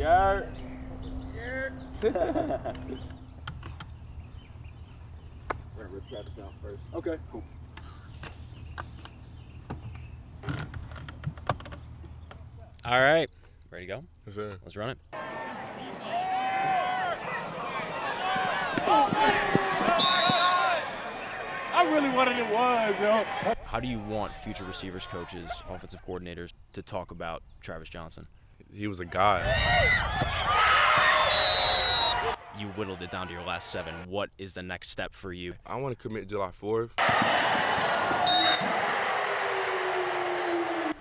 Yeah. We're gonna rip Travis out first. Okay, cool. All right. Ready to go? Yes, sir. Let's run it. I really wanted it was, yo. How do you want future receivers coaches, offensive coordinators to talk about Travis Johnson? He was a god. You whittled it down to your last 7. What is the next step for you? I want to commit July 4th.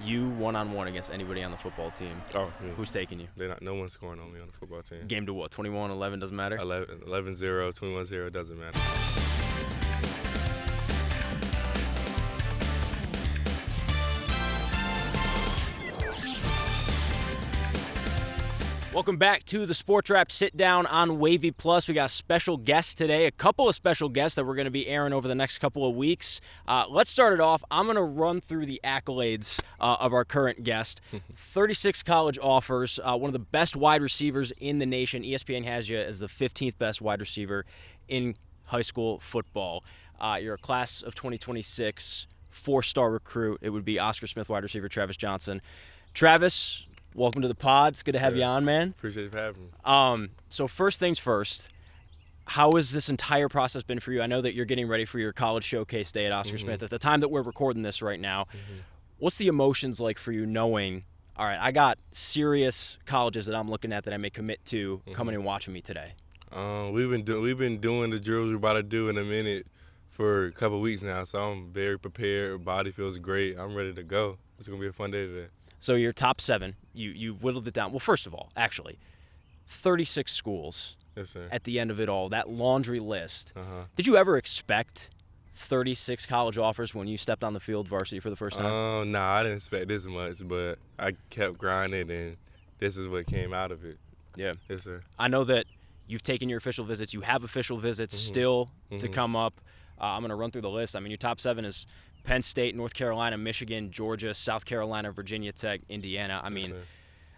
You one-on-one against anybody on the football team. Oh, yeah. Who's taking you? No one's scoring on me on the football team. Game to what? 21-11 doesn't matter? 11-0, 21-0, doesn't matter. Welcome back to the Sportswrap Sit Down on Wavy Plus. We got a special guest today, a couple of special guests that we're going to be airing over the next couple of weeks. Let's start it off. I'm going to run through the accolades of our current guest. 36 college offers, one of the best wide receivers in the nation. ESPN has you as the 15th best wide receiver in high school football. You're a class of 2026, 4-star recruit. It would be Oscar Smith wide receiver Travis Johnson. Travis, welcome to the pod. It's good to have you on, man. Appreciate you for having me. So first things first, how has this entire process been for you? I know that you're getting ready for your college showcase day at Oscar Smith. At the time that we're recording this right now, what's the emotions like for you knowing, all right, I got serious colleges that I'm looking at that I may commit to coming and watching me today? We've been doing the drills we're about to do in a minute for a couple weeks now, so I'm very prepared. Body feels great. I'm ready to go. It's going to be a fun day today. So your top 7, you whittled it down. Well, first of all, actually, 36 schools. Yes, sir. At the end of it all, that laundry list. Did you ever expect 36 college offers when you stepped on the field varsity for the first time? Nah, I didn't expect this much, but I kept grinding, and this is what came out of it. Yeah. Yes, sir. I know that you've taken your official visits. You have official visits still to come up. I'm going to run through the list. I mean, your top 7 is Penn State, North Carolina, Michigan, Georgia, South Carolina, Virginia Tech, Indiana. I mean,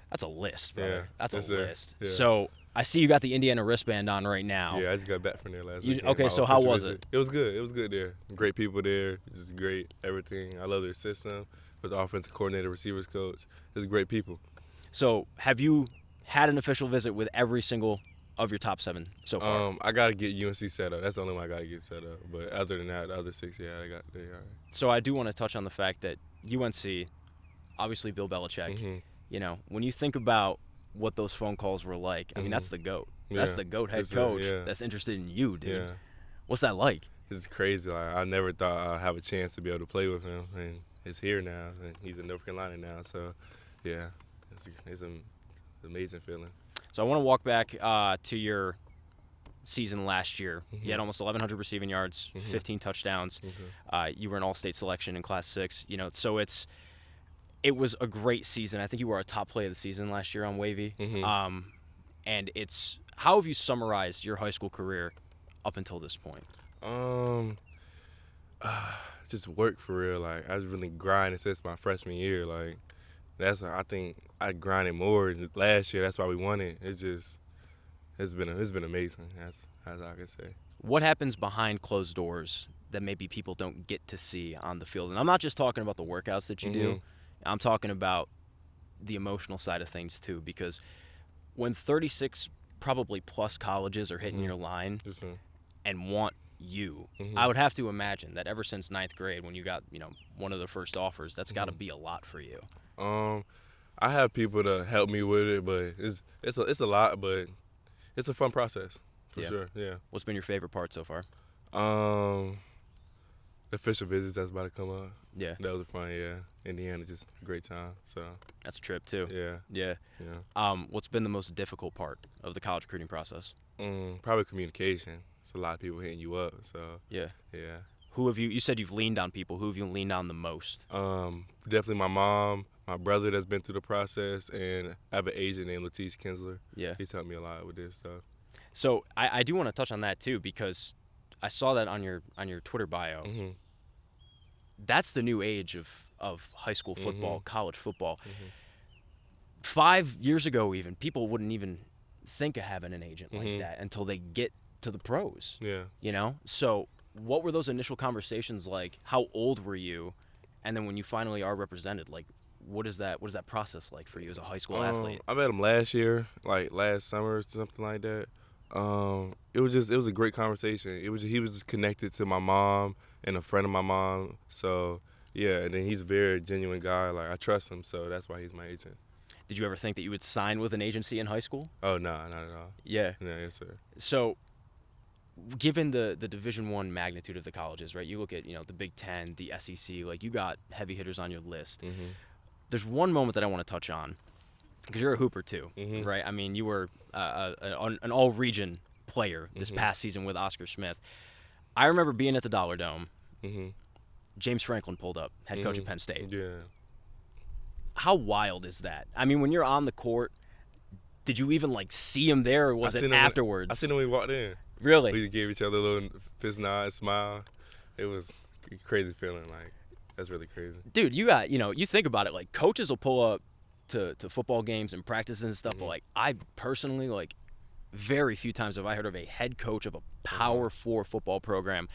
that's a list, brother. Yeah, that's a list. Yeah. So I see you got the Indiana wristband on right now. Yeah, I just got back from there last week. Okay, so how was it? It was good. It was good there. Great people there. It was great. Everything. I love their system. With the offensive coordinator, receivers coach. It's great people. So have you had an official visit with every single of your top 7 so far? I got to get UNC set up. That's the only one I got to get set up. But other than that, the other 6, they all right. So I do want to touch on the fact that UNC, obviously Bill Belichick, you know, when you think about what those phone calls were like, I mean, that's the GOAT. That's the GOAT head coach that's interested in you, dude. Yeah. What's that like? It's crazy. Like, I never thought I'd have a chance to be able to play with him, and it's here now. And he's in North Carolina now. So, yeah, it's an amazing feeling. So I want to walk back to your season last year. You had almost 1,100 receiving yards, 15 touchdowns. You were an all-state selection in Class 6. You know, so it was a great season. I think you were a top play of the season last year on Wavy. And how have you summarized your high school career up until this point? Just work for real. Like, I was really grinding since my freshman year. Like, I think I grinded more last year. That's why we won it. It's been amazing. As I can say. What happens behind closed doors that maybe people don't get to see on the field? And I'm not just talking about the workouts that you do. I'm talking about the emotional side of things too. Because when 36 probably plus colleges are hitting your line and want you, I would have to imagine that ever since 9th grade, when you got one of the first offers, that's got to be a lot for you. I have people to help me with it, but it's a lot, but it's a fun process for sure. Yeah. What's been your favorite part so far? The official visits that's about to come up. Yeah. That was fun. Yeah. Indiana, just a great time. So. That's a trip too. Yeah. What's been the most difficult part of the college recruiting process? Probably communication. It's a lot of people hitting you up. So. Yeah. Yeah. Who have you said you've leaned on people. Who have you leaned on the most? Definitely my mom, my brother that's been through the process, and I have an agent named Latish Kinsler. Yeah. He's helped me a lot with this stuff. So I do want to touch on that too, because I saw that on your Twitter bio. That's the new age of high school football, college football. 5 years ago, even people wouldn't even think of having an agent like that until they get to the pros. Yeah. You know? So what were those initial conversations like? How old were you? And then when you finally are represented, like, what is that process like for you as a high school athlete? I met him last year, like last summer or something like that. It was a great conversation. He was just connected to my mom and a friend of my mom. So yeah, and then he's a very genuine guy. Like, I trust him, so that's why he's my agent. Did you ever think that you would sign with an agency in high school? Oh, no, not at all. Yeah. Yeah, yes, sir. So, given the Division I magnitude of the colleges, right? You look at, the Big Ten, the SEC, like, you got heavy hitters on your list. There's one moment that I want to touch on, because you're a hooper too, right? I mean, you were an all-region player this past season with Oscar Smith. I remember being at the Dollar Dome. James Franklin pulled up, head coach of Penn State. Yeah. How wild is that? I mean, when you're on the court, did you even see him there, or was it afterwards? I seen him when he walked in. Really? We gave each other a little fist nod, smile. It was a crazy feeling. Like, that's really crazy. Dude, you got, you think about it, like, coaches will pull up to football games and practices and stuff, but, like, I personally, very few times have I heard of a head coach of a Power 4 football program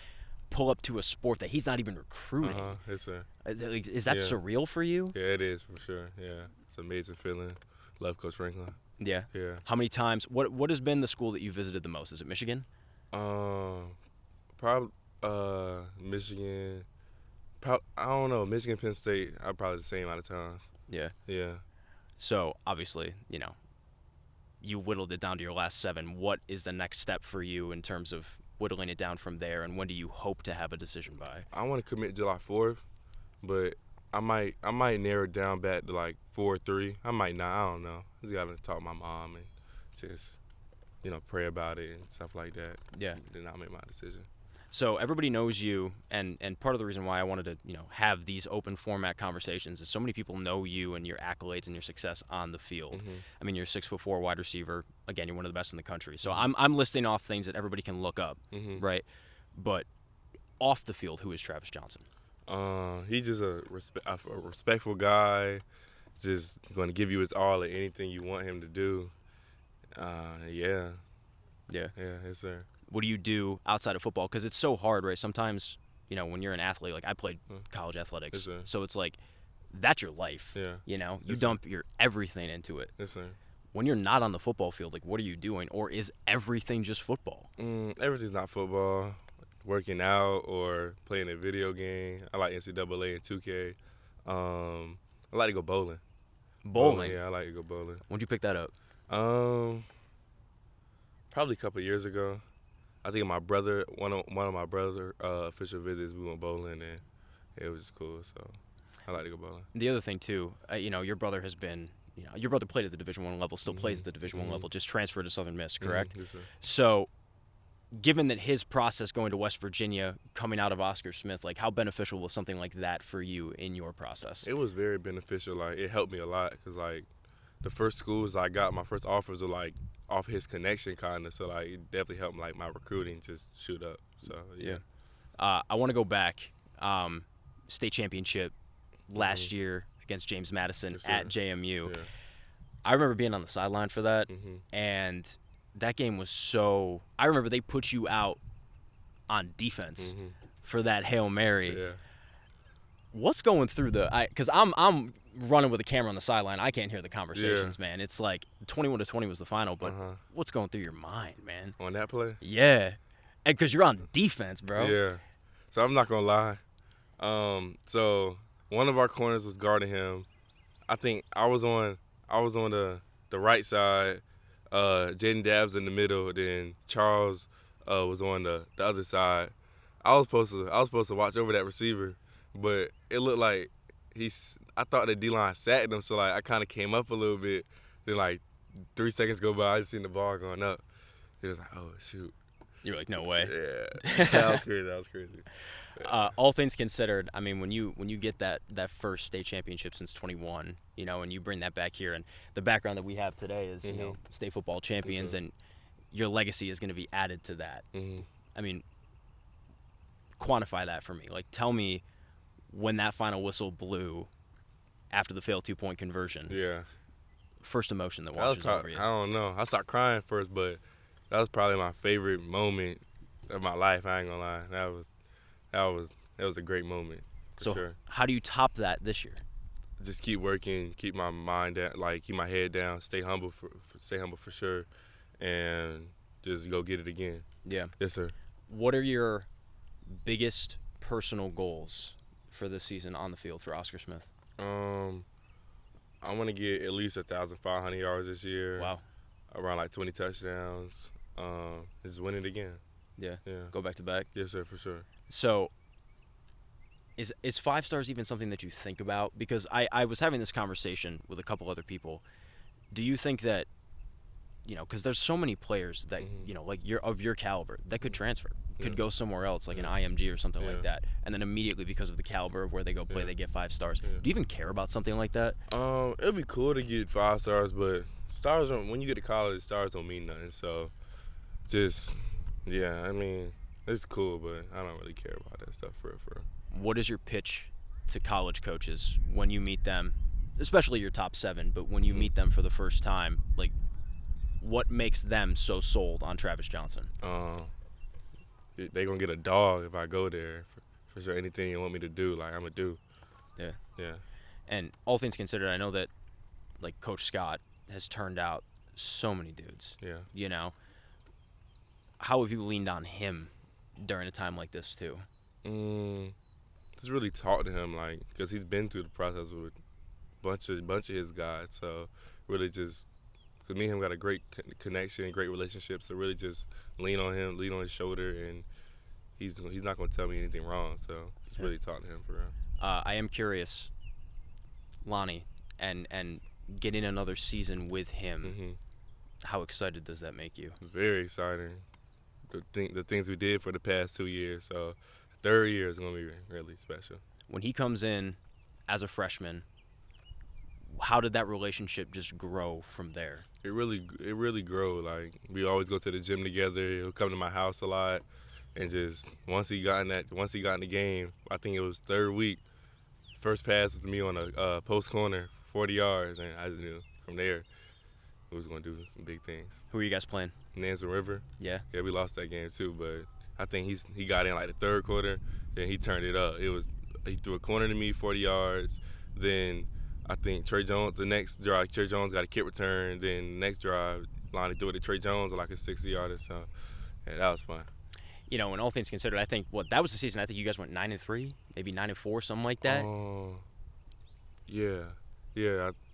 pull up to a sport that he's not even recruiting. Yes, sir. Is that surreal for you? Yeah, it is, for sure. Yeah, it's an amazing feeling. Love Coach Franklin. Yeah. Yeah. How many times? What has been the school that you visited the most? Is it Michigan? Probably Michigan. I don't know. Michigan, Penn State. Probably the same amount of times. Yeah. Yeah. So obviously, you whittled it down to your last 7. What is the next step for you in terms of whittling it down from there, and when do you hope to have a decision by? I want to commit July 4th, but I might narrow it down back to 4-3. I might not. I don't know. Just gotta talk to my mom and just pray about it and stuff like that. Yeah. Then I'll make my decision. So everybody knows you, and part of the reason why I wanted to have these open format conversations is so many people know you and your accolades and your success on the field. I mean, you're a 6'4" wide receiver. Again, you're one of the best in the country. So I'm listing off things that everybody can look up, right? But off the field, who is Travis Johnson? He's just a respectful guy. Just going to give you his all at anything you want him to do. Yeah. Yeah. Yeah, yes, sir. What do you do outside of football? Because it's so hard, right? Sometimes, when you're an athlete, I played college athletics, yes, so it's that's your life. Yeah. You yes, dump your everything into it. Yes, sir. When you're not on the football field, what are you doing? Or is everything just football? Everything's not football. Working out or playing a video game. I like NCAA and 2K. I like to go bowling. Bowling? Yeah, I like to go bowling. When'd you pick that up? Probably a couple of years ago. I think my brother, one of my brother official visits, we went bowling, and it was just cool. So I like to go bowling. The other thing too, your brother has been, your brother played at the Division I level, still plays at the Division I level, just transferred to Southern Miss, correct? Yes, sir. So, given that his process going to West Virginia, coming out of Oscar Smith, how beneficial was something like that for you in your process? It was very beneficial. It helped me a lot because the first schools I got, my first offers were off his connection kind of. So it definitely helped my recruiting just shoot up. So yeah. I want to go back. State championship last year against James Madison at JMU. Yeah. I remember being on the sideline for that, and that game was so. I remember they put you out on defense for that Hail Mary. Yeah. What's going through because I'm running with a camera on the sideline. I can't hear the conversations, man. It's 21-20 was the final, but what's going through your mind, man? On that play? Yeah, because you're on defense, bro. Yeah. So I'm not gonna lie. So one of our corners was guarding him. I think I was on the right side. Jaden Dabbs in the middle. Then Charles was on the other side. I was supposed to watch over that receiver, but it looked like I thought the D-line sacked him, so I kind of came up a little bit. Then 3 seconds go by, I just seen the ball going up. It was oh shoot. You were no way. Yeah, that was crazy. Yeah. All things considered, I mean, when you get that first state championship since 21, and you bring that back here, and the background that we have today is state football champions, and your legacy is going to be added to that. I mean, quantify that for me. Tell me when that final whistle blew after the failed 2-point conversion. Yeah. first emotion that That was washes over you? I don't know. I started crying first, but that was probably my favorite moment of my life. I ain't gonna lie. That was a great moment for So sure. how do you top that this year? Just keep working, keep my mind down, like keep my head down, stay humble for sure, and just go get it again. Yeah. Yes, sir. What are your biggest personal goals for this season on the field for Oscar Smith? I want to get at least 1,500 yards this year. Wow. Around like 20 touchdowns. Just win it again. Yeah. Yeah. Go back to back. Yes, sir, for sure. So is 5 stars even something that you think about? Because I was having this conversation with a couple other people. Do you think that, because there's so many players that, like of your caliber that could transfer, could go somewhere else, like an IMG or something like that, and then immediately because of the caliber of where they go play, they get 5 stars. Yeah. Do you even care about something like that? It'd be cool to get 5 stars, but stars when you get to college, stars don't mean nothing. So, just I mean, it's cool, but I don't really care about that stuff for real. What is your pitch to college coaches when you meet them, especially your top 7, but when you meet them for the first time, like what makes them so sold on Travis Johnson? They gonna get a dog if I go there for sure. Anything you want me to do, like I'm gonna do. Yeah. Yeah. And all things considered, I know that like Coach Scott has turned out so many dudes. Yeah. How have you leaned on him during a time like this too? Just really talk to him, like, because he's been through the process with a bunch of his guys. So really just, because me and him got a great connection, great relationship. So really just lean on him, lean on his shoulder, and he's not going to tell me anything wrong. So just really talk to him for real. I am curious, Lonnie, and getting another season with him. How excited does that make you? It's very exciting. The things we did for the past 2 years. So the third year is going to be really special. When he comes in as a freshman, how did that relationship just grow from there? It really grew. Like, we always go to the gym together. He'll come to my house a lot, and just once he got in the game, I think it was third week. First pass was to me on a post corner, 40 yards, and I just knew from there we was gonna do some big things. Who are you guys playing? Nansen River. Yeah. Yeah, we lost that game too, but I think he got in like the third quarter, then he turned it up. He threw a corner to me, 40 yards. Then I think Trey Jones, the next drive, Trey Jones got a kick return. Then the next drive, Lonnie threw it to Trey Jones like a 60-yarder. So, yeah, that was fun. When all things considered, I think that was the season. I think you guys went 9-3, maybe 9-4, something like that. Yeah.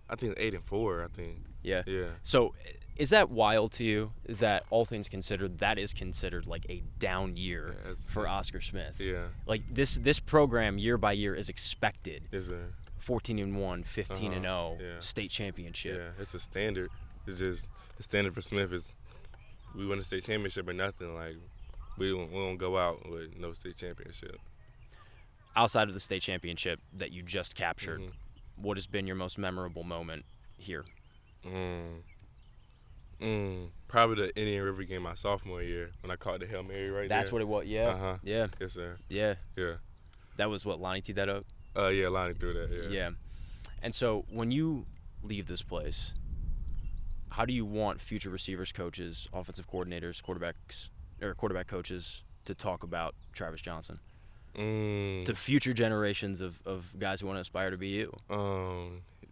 I think 8-4. I think. Yeah. Yeah. So, is that wild to you that all things considered, that is considered like a down year for Oscar Smith? Yeah. Like this program year by year is expected. Yes, sir. 14-1, 15-0, state championship. Yeah, it's a standard. It's just the standard for Smith is we win a state championship or nothing. Like we don't go out with no state championship. Outside of the state championship that you just captured, what has been your most memorable moment here? Probably the Indian River game my sophomore year when I caught the Hail Mary right there. That's what it was. Yeah. Yeah. Yes, sir. Yeah. Yeah. That was what Lonnie teed that up. Yeah, Lonnie threw that. Yeah. Yeah. And so when you leave this place, how do you want future receivers coaches, offensive coordinators, quarterback coaches to talk about Travis Johnson? To future generations of guys who want to aspire to be you?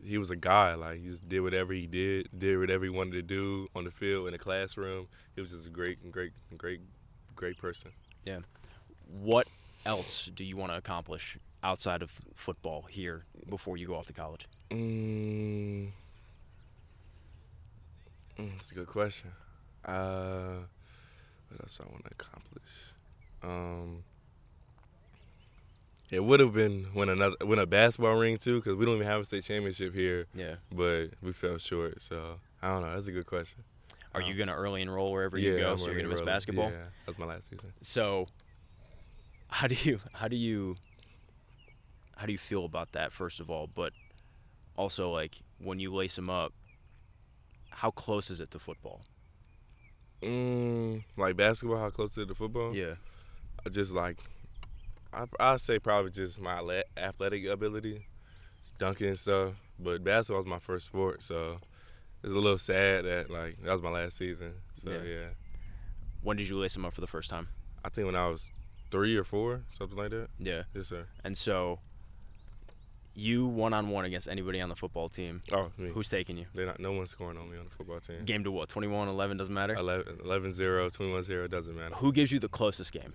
He was a guy. Like, he just did whatever he did whatever he wanted to do on the field, in the classroom. He was just a great person. Yeah. What else do you want to accomplish outside of football here before you go off to college? That's a good question. What else I want to accomplish? It would have been win a basketball ring too, because we don't even have a state championship here. Yeah. But we fell short, so I don't know. That's a good question. Are you gonna early enroll wherever you go? So you're gonna miss basketball? Yeah, that was my last season. So, how do you feel about that, first of all? But also, like, when you lace them up, how close is it to football? Like basketball, how close is it to football? Yeah. Just like, I'd say probably just my athletic ability, dunking and stuff. But basketball was my first sport, so it's a little sad that like that was my last season. So yeah. When did you lace him up for the first time? I think when I was 3 or 4, something like that. Yeah. Yes, sir. And so, you one-on-one against anybody on the football team. Oh, me. Who's taking you? No one's scoring on me on the football team. Game to what? 21-11 doesn't matter? 11-0, 21-0, doesn't matter. Who gives you the closest game?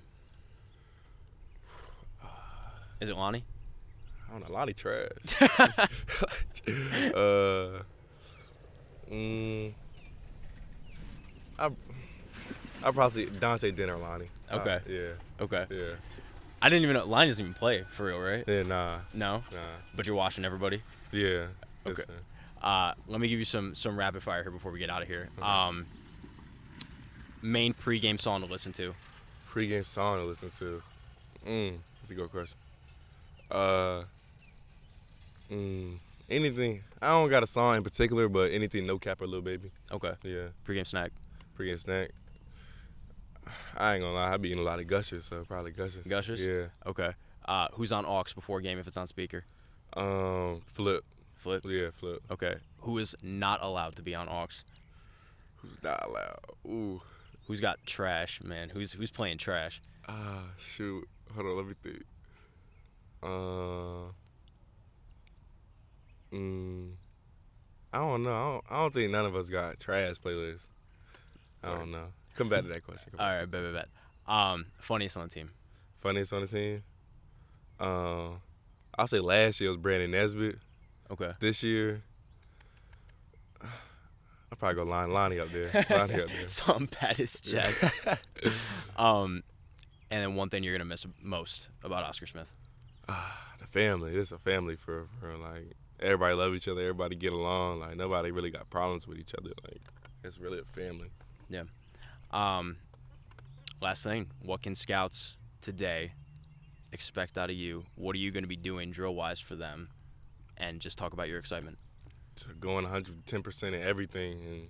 Is it Lonnie? I don't know. Lonnie trash. I probably Dante Dinner Lonnie. Okay. Yeah. Okay. Yeah. I didn't even know. Lonnie doesn't even play, for real, right? Yeah, nah. No? Nah. But you're watching everybody? Yeah. Okay. Yes, sir. Let me give you some rapid fire here before we get out of here. Okay. Main pregame song to listen to? Pre-game song to listen to. That's a good question. Anything. I don't got a song in particular, but anything No Cap or Lil Baby. Okay. Yeah. Pregame snack? Pre-game snack. I ain't gonna lie, I be eating a lot of Gushers, so probably Gushers. Gushers? Yeah. Okay. Who's on aux before game if it's on speaker? Flip. Flip? Yeah, Flip. Okay. Who is not allowed to be on aux? Who's not allowed? Ooh. Who's got trash, man? Who's playing trash? Shoot. Hold on, let me think. I don't know. I don't think none of us got trash playlists. I don't know. Come back to that question. All right, bet. Funniest on the team? Funniest on the team? I'll say last year was Brandon Nesbitt. Okay. This year, I'll probably go Lonnie up there. Lonnie up there. Some pat his chest. And then one thing you're gonna miss most about Oscar Smith? The family. It's a family for like everybody love each other. Everybody get along. Like nobody really got problems with each other. Like it's really a family. Yeah. Last thing, what can scouts today expect out of you? What are you going to be doing drill-wise for them? And just talk about your excitement. To going 110% in everything and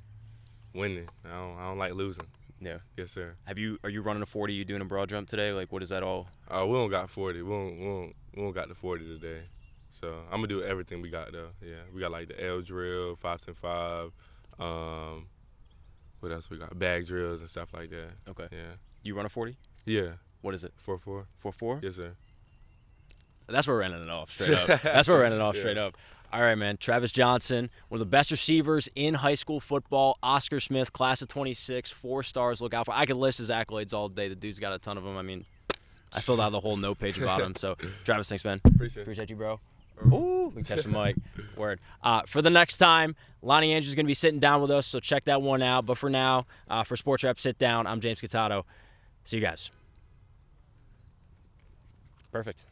winning. I don't like losing. Yeah. Yes, sir. Are you running a 40? You doing a broad jump today? Like, what is that all? We don't got 40. We don't got the 40 today. So I'm gonna do everything we got though. Yeah, we got like the L drill, 5-10-5. What else we got? Bag drills and stuff like that. Okay. Yeah. You run a 40? Yeah. What is it? 4-4. 4-4? Yes, sir. That's where we're ending it off, straight up. That's where we're ending it off, straight up. All right, man. Travis Johnson, one of the best receivers in high school football. Oscar Smith, class of 26, 4 stars. Look out for. I could list his accolades all day. The dude's got a ton of them. I mean, I filled out the whole note page about him. So, Travis, thanks, man. Appreciate you, bro. Ooh, we can catch the mic. Word. For the next time, Lonnie Andrews going to be sitting down with us, so check that one out. But for now, for Sportswrap Sit Down, I'm James Catato. See you guys. Perfect.